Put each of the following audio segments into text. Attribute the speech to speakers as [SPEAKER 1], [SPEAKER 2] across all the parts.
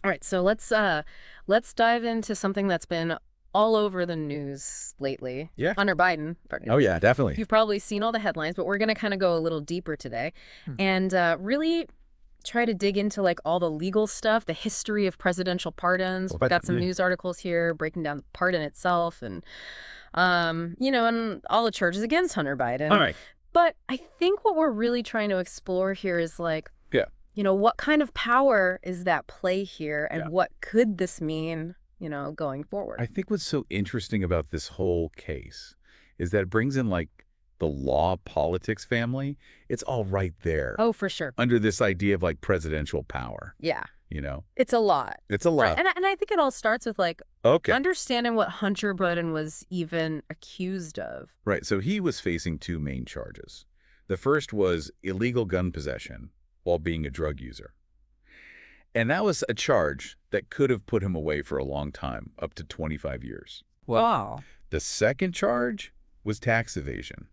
[SPEAKER 1] All right, so let's dive into something that's been all over the news lately.
[SPEAKER 2] Yeah.
[SPEAKER 1] Hunter Biden.
[SPEAKER 2] Oh, yeah, definitely.
[SPEAKER 1] You've probably seen all the headlines, but we're going to kind of go a little deeper today
[SPEAKER 2] Hmm.
[SPEAKER 1] and really try to dig into like all the legal stuff, the history of presidential pardons.
[SPEAKER 2] Well,
[SPEAKER 1] We've
[SPEAKER 2] but
[SPEAKER 1] got some
[SPEAKER 2] yeah.
[SPEAKER 1] news articles here breaking down the pardon itself and and all the charges against Hunter
[SPEAKER 2] All
[SPEAKER 1] Biden.
[SPEAKER 2] right.
[SPEAKER 1] But I think what we're really trying to explore here is like,
[SPEAKER 2] Yeah.
[SPEAKER 1] what kind of power is that play here and
[SPEAKER 2] Yeah.
[SPEAKER 1] what could this mean, going forward?
[SPEAKER 2] I think what's so interesting about this whole case is that it brings in like the law politics family. It's all right there
[SPEAKER 1] Oh, for sure.
[SPEAKER 2] under this idea of like presidential power,
[SPEAKER 1] Yeah.
[SPEAKER 2] you know?
[SPEAKER 1] It's a lot.
[SPEAKER 2] It's a
[SPEAKER 1] Right.
[SPEAKER 2] lot.
[SPEAKER 1] And I think it all starts with like
[SPEAKER 2] Okay.
[SPEAKER 1] understanding what Hunter Biden was even accused of.
[SPEAKER 2] Right. So he was facing two main charges. The first was illegal gun possession while being a drug user. And that was a charge that could have put him away for a long time, up to 25 years.
[SPEAKER 1] Wow.
[SPEAKER 2] The second charge was tax evasion.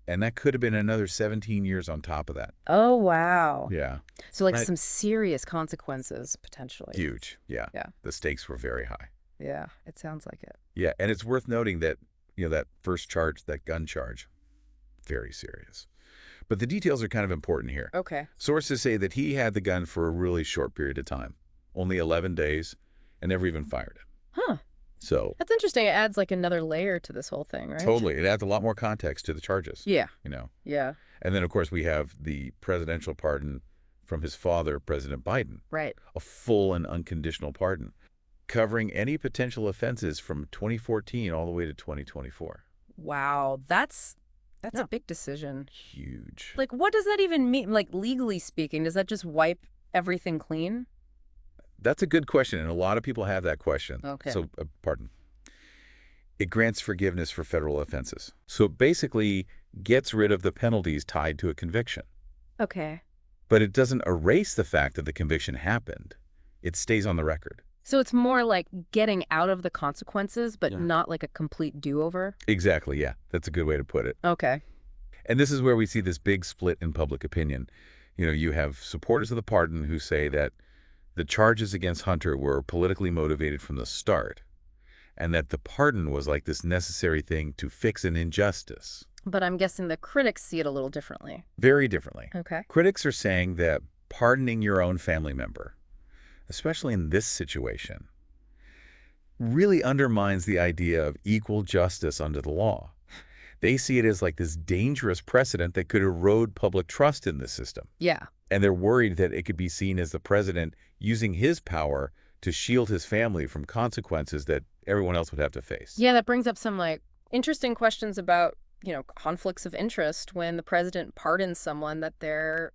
[SPEAKER 2] And that could have been another 17 years on top of that.
[SPEAKER 1] Oh, wow.
[SPEAKER 2] Yeah.
[SPEAKER 1] So like
[SPEAKER 2] Right.
[SPEAKER 1] some serious consequences potentially.
[SPEAKER 2] Huge. Yeah.
[SPEAKER 1] Yeah.
[SPEAKER 2] The stakes were very high.
[SPEAKER 1] Yeah. It sounds like it.
[SPEAKER 2] Yeah. And it's worth noting that, that first charge, that gun charge, very serious. But the details are kind of important here.
[SPEAKER 1] Okay.
[SPEAKER 2] Sources say that he had the gun for a really short period of time, only 11 days, and never even fired it.
[SPEAKER 1] Huh.
[SPEAKER 2] So
[SPEAKER 1] That's interesting. It adds like another layer to this whole thing, right?
[SPEAKER 2] totally, it adds a lot more context to the charges,
[SPEAKER 1] Yeah.
[SPEAKER 2] you know.
[SPEAKER 1] Yeah.
[SPEAKER 2] And then, of course, we have the presidential pardon from his father, President Biden,
[SPEAKER 1] Right.
[SPEAKER 2] a full and unconditional pardon, covering any potential offenses from 2014 all the way to 2024.
[SPEAKER 1] Wow. That's
[SPEAKER 2] Yeah.
[SPEAKER 1] a big decision.
[SPEAKER 2] Huge.
[SPEAKER 1] Like, what does that even mean? Like, legally speaking, does that just wipe everything clean?
[SPEAKER 2] That's a good question, and a lot of people have that question.
[SPEAKER 1] Okay.
[SPEAKER 2] So, pardon. It grants forgiveness for federal offenses. So it basically gets rid of the penalties tied to a conviction.
[SPEAKER 1] Okay.
[SPEAKER 2] But it doesn't erase the fact that the conviction happened. It stays on the record.
[SPEAKER 1] So it's more like getting out of the consequences, but
[SPEAKER 2] Yeah.
[SPEAKER 1] not like a complete do-over?
[SPEAKER 2] Exactly, yeah. That's a good way to put it.
[SPEAKER 1] Okay.
[SPEAKER 2] And this is where we see this big split in public opinion. You have supporters of the pardon who say that the charges against Hunter were politically motivated from the start, and that the pardon was like this necessary thing to fix an injustice.
[SPEAKER 1] But I'm guessing the critics see it a little differently.
[SPEAKER 2] Very differently.
[SPEAKER 1] Okay.
[SPEAKER 2] Critics are saying that pardoning your own family member, especially in this situation, really undermines the idea of equal justice under the law. They see it as like this dangerous precedent that could erode public trust in the system.
[SPEAKER 1] Yeah.
[SPEAKER 2] And they're worried that it could be seen as the president using his power to shield his family from consequences that everyone else would have to face.
[SPEAKER 1] Yeah, that brings up some like interesting questions about, conflicts of interest when the president pardons someone that they're,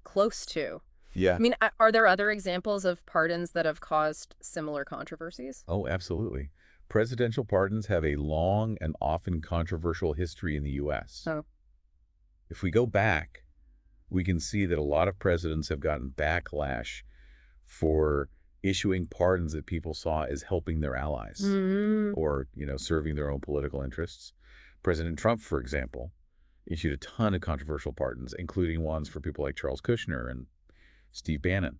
[SPEAKER 1] close to.
[SPEAKER 2] Yeah.
[SPEAKER 1] I mean, are there other examples of pardons that have caused similar controversies?
[SPEAKER 2] Oh, absolutely. Presidential pardons have a long and often controversial history in the U.S.
[SPEAKER 1] Oh.
[SPEAKER 2] If we go back, we can see that a lot of presidents have gotten backlash for issuing pardons that people saw as helping their allies or, serving their own political interests. President Trump, for example, issued a ton of controversial pardons, including ones for people like Charles Kushner and Steve Bannon.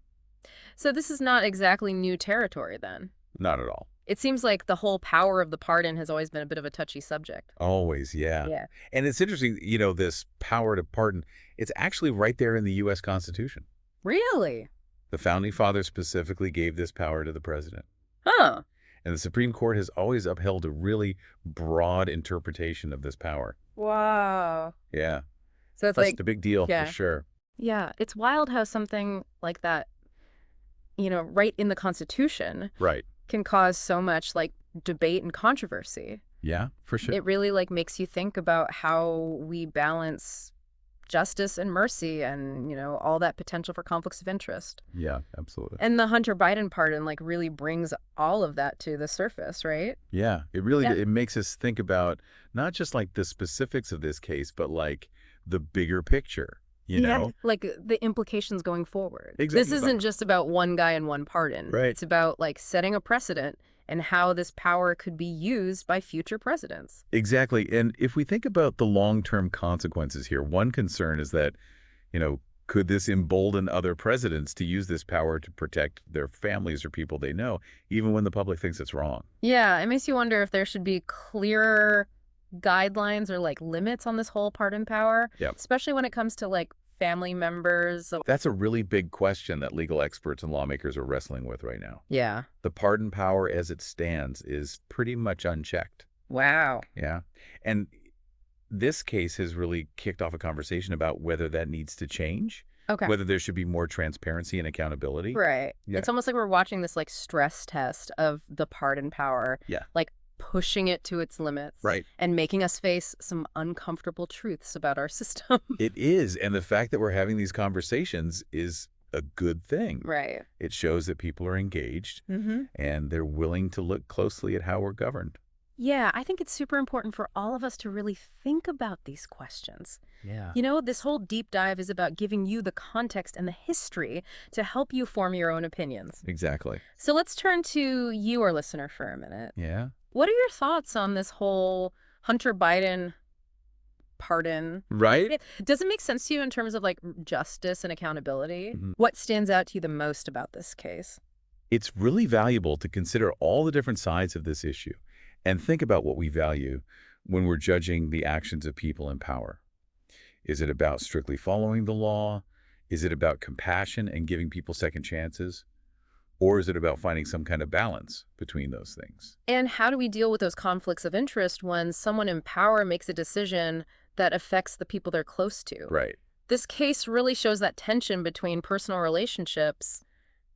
[SPEAKER 1] So this is not exactly new territory then.
[SPEAKER 2] Not at all.
[SPEAKER 1] It seems like the whole power of the pardon has always been a bit of a touchy subject.
[SPEAKER 2] Always, yeah.
[SPEAKER 1] Yeah.
[SPEAKER 2] And it's interesting, this power to pardon, it's actually right there in the U.S. Constitution.
[SPEAKER 1] Really?
[SPEAKER 2] The Founding Fathers specifically gave this power to the president.
[SPEAKER 1] Huh.
[SPEAKER 2] And the Supreme Court has always upheld a really broad interpretation of this power.
[SPEAKER 1] Wow.
[SPEAKER 2] Yeah.
[SPEAKER 1] So it's
[SPEAKER 2] That's
[SPEAKER 1] like,
[SPEAKER 2] a big deal,
[SPEAKER 1] yeah.
[SPEAKER 2] for sure.
[SPEAKER 1] Yeah, it's wild how something like that, right in the Constitution
[SPEAKER 2] Right.
[SPEAKER 1] can cause so much like debate and controversy.
[SPEAKER 2] Yeah, for sure.
[SPEAKER 1] It really like makes you think about how we balance justice and mercy and, all that potential for conflicts of interest.
[SPEAKER 2] Yeah, absolutely.
[SPEAKER 1] And the Hunter Biden pardon like really brings all of that to the surface, right?
[SPEAKER 2] Yeah, it really
[SPEAKER 1] Yeah.
[SPEAKER 2] it makes us think about not just like the specifics of this case, but like the bigger picture, you know?
[SPEAKER 1] Like the implications going forward.
[SPEAKER 2] Exactly.
[SPEAKER 1] This isn't just about one guy and one pardon.
[SPEAKER 2] Right.
[SPEAKER 1] It's about like setting a precedent and how this power could be used by future presidents.
[SPEAKER 2] Exactly. And if we think about the long-term consequences here, one concern is that, Could this embolden other presidents to use this power to protect their families or people they know, even when the public thinks it's wrong?
[SPEAKER 1] Yeah, it makes you wonder if there should be clearer guidelines or like limits on this whole pardon power,
[SPEAKER 2] Yep.
[SPEAKER 1] especially when it comes to like family members.
[SPEAKER 2] That's a really big question that legal experts and lawmakers are wrestling with right now.
[SPEAKER 1] Yeah.
[SPEAKER 2] The pardon power as it stands is pretty much unchecked.
[SPEAKER 1] Wow.
[SPEAKER 2] Yeah. And this case has really kicked off a conversation about whether that needs to change,
[SPEAKER 1] Okay.
[SPEAKER 2] whether there should be more transparency and accountability.
[SPEAKER 1] Right.
[SPEAKER 2] Yeah.
[SPEAKER 1] It's almost like we're watching this like stress test of the pardon power,
[SPEAKER 2] Yeah.
[SPEAKER 1] like pushing it to its limits,
[SPEAKER 2] Right.
[SPEAKER 1] and making us face some uncomfortable truths about our system.
[SPEAKER 2] It is. And the fact that we're having these conversations is a good thing.
[SPEAKER 1] Right.
[SPEAKER 2] It shows that people are engaged and they're willing to look closely at how we're governed.
[SPEAKER 1] Yeah, I think it's super important for all of us to really think about these questions.
[SPEAKER 2] Yeah.
[SPEAKER 1] You know, this whole deep dive is about giving you the context and the history to help you form your own opinions.
[SPEAKER 2] Exactly.
[SPEAKER 1] So let's turn to you, our listener, for a minute.
[SPEAKER 2] Yeah.
[SPEAKER 1] What are your thoughts on this whole Hunter Biden pardon?
[SPEAKER 2] Right?
[SPEAKER 1] Does it make sense to you in terms of like justice and accountability?
[SPEAKER 2] Mhm.
[SPEAKER 1] What stands out to you the most about this case?
[SPEAKER 2] It's really valuable to consider all the different sides of this issue and think about what we value when we're judging the actions of people in power. Is it about strictly following the law? Is it about compassion and giving people second chances? Or is it about finding some kind of balance between those things?
[SPEAKER 1] And how do we deal with those conflicts of interest when someone in power makes a decision that affects the people they're close to?
[SPEAKER 2] Right.
[SPEAKER 1] This case really shows that tension between personal relationships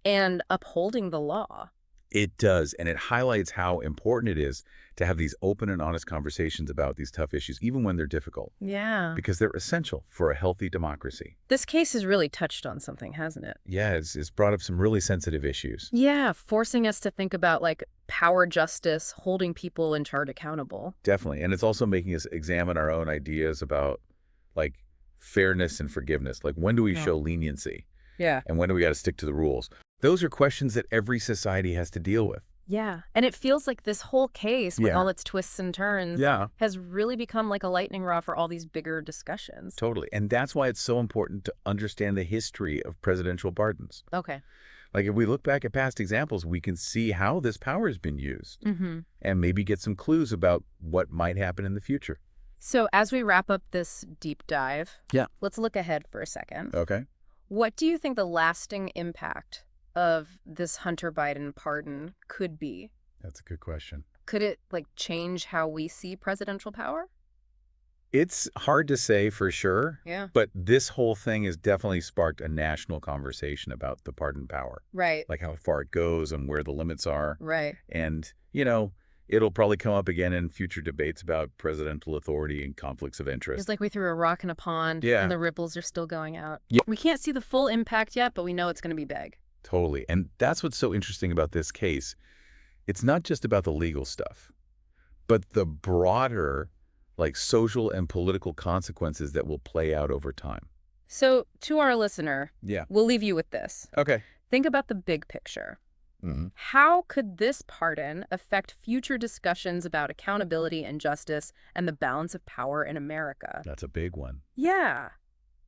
[SPEAKER 1] and upholding the law.
[SPEAKER 2] It does, and it highlights how important it is to have these open and honest conversations about these tough issues, even when they're difficult,
[SPEAKER 1] Yeah.
[SPEAKER 2] because they're essential for a healthy democracy.
[SPEAKER 1] This case has really touched on something, hasn't it?
[SPEAKER 2] Yeah, it's brought up some really sensitive issues.
[SPEAKER 1] Yeah, forcing us to think about like power justice, holding people in charge accountable.
[SPEAKER 2] Definitely, and it's also making us examine our own ideas about, like, fairness and forgiveness. Like, when do we
[SPEAKER 1] Yeah.
[SPEAKER 2] show leniency,
[SPEAKER 1] Yeah.
[SPEAKER 2] and when do we got to stick to the rules? Those are questions that every society has to deal with.
[SPEAKER 1] Yeah. And it feels like this whole case, with
[SPEAKER 2] Yeah.
[SPEAKER 1] all its twists and turns,
[SPEAKER 2] Yeah.
[SPEAKER 1] has really become like a lightning rod for all these bigger discussions.
[SPEAKER 2] Totally, and that's why it's so important to understand the history of presidential pardons.
[SPEAKER 1] Okay.
[SPEAKER 2] Like, if we look back at past examples, we can see how this power has been used
[SPEAKER 1] Mm-hmm.
[SPEAKER 2] and maybe get some clues about what might happen in the future.
[SPEAKER 1] So as we wrap up this deep dive,
[SPEAKER 2] Yeah.
[SPEAKER 1] let's look ahead for a second.
[SPEAKER 2] Okay.
[SPEAKER 1] What do you think the lasting impact of this Hunter Biden pardon could be?
[SPEAKER 2] That's a good question.
[SPEAKER 1] Could it like change how we see presidential power?
[SPEAKER 2] It's hard to say for sure,
[SPEAKER 1] Yeah.
[SPEAKER 2] but this whole thing has definitely sparked a national conversation about the pardon power,
[SPEAKER 1] Right.
[SPEAKER 2] like how far it goes and where the limits are.
[SPEAKER 1] Right.
[SPEAKER 2] And, it'll probably come up again in future debates about presidential authority and conflicts of interest.
[SPEAKER 1] It's like we threw a rock in a pond
[SPEAKER 2] Yeah.
[SPEAKER 1] and the ripples are still going out.
[SPEAKER 2] Yep.
[SPEAKER 1] We can't see the full impact yet, but we know it's going to be big.
[SPEAKER 2] Totally. And that's what's so interesting about this case. It's not just about the legal stuff, but the broader, like, social and political consequences that will play out over time.
[SPEAKER 1] So to our listener,
[SPEAKER 2] Yeah.
[SPEAKER 1] we'll leave you with this.
[SPEAKER 2] Okay.
[SPEAKER 1] Think about the big picture.
[SPEAKER 2] Mm-hmm.
[SPEAKER 1] How could this pardon affect future discussions about accountability and justice and the balance of power in America?
[SPEAKER 2] That's a big one.
[SPEAKER 1] Yeah.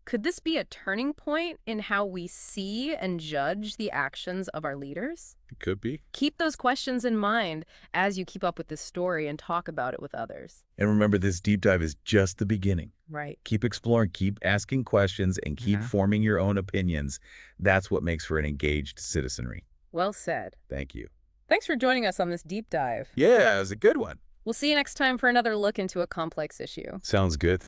[SPEAKER 1] Could this be a turning point in how we see and judge the actions of our leaders?
[SPEAKER 2] It could be.
[SPEAKER 1] Keep those questions in mind as you keep up with this story and talk about it with others.
[SPEAKER 2] And remember, this deep dive is just the beginning.
[SPEAKER 1] Right.
[SPEAKER 2] Keep exploring, keep asking questions, and keep forming your own opinions. That's what makes for an engaged citizenry.
[SPEAKER 1] Well said.
[SPEAKER 2] Thank you.
[SPEAKER 1] Thanks for joining us on this deep dive.
[SPEAKER 2] Yeah, it was a good one.
[SPEAKER 1] We'll see you next time for another look into a complex issue.
[SPEAKER 2] Sounds good.